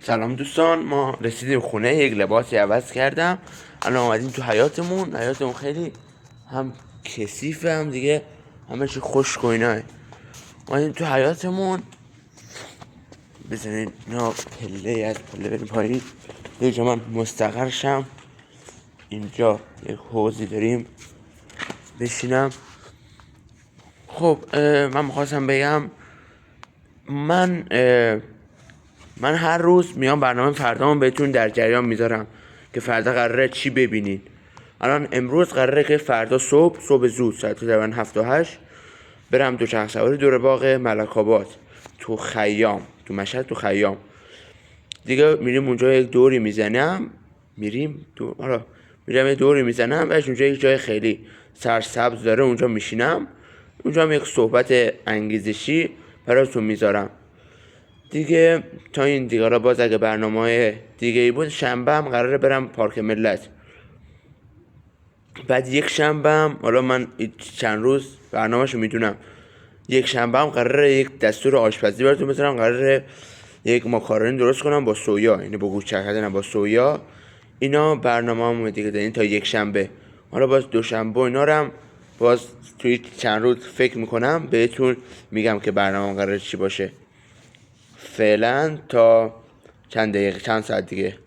سلام دوستان، ما رسیدیم خونه. یک لباسی عوض کردم. الان اومدیم تو حیاتمون خیلی هم کثیفه، هم دیگه همه چی خشک و ایناه. اومدیم تو حیاتمون. بزنین اینا پله، از پله بریم پایین. اینجا من مستقر شم. اینجا یک حوضی داریم بشینم. خب من میخواستم بگم من هر روز میام برنامه فردامو بهتون در جریان میذارم که فردا قراره چی ببینین. الان امروز قراره که فردا صبح زود ساعت تقریبا 7 و 8 برم دوچرخه سواری دور باغ ملک‌آباد تو خیام، تو مشهد، تو خیام دیگه. میریم اونجا یک دوری میزنم، میریم یه دوری میزنم. بعد اونجا یک جای خیلی سرسبز داره، اونجا میشینم. اونجا هم یک صحبت انگیزشی براتون میذارم دیگه. تا این دیگه را باز اگه برنامه دیگه ای بود، شنبه هم قراره برم پارک ملت. بعد یک شنبه هم، حالا من چند روز برنامه‌شو میدونم، یک شنبه هم قراره یک دستور آشپزی براتون بذارم. قراره یک ماکارونی درست کنم با سویا، یعنی با گوشت کردن با سویا. اینا برنامه‌ام دیگه دارین تا یک شنبه. حالا باز دوشنبه اینا رو هم باز توی چند روز فکر میکنم بهتون میگم که برنامه‌ام قراره چی باشه. فعلا تا چند ساعت دیگه.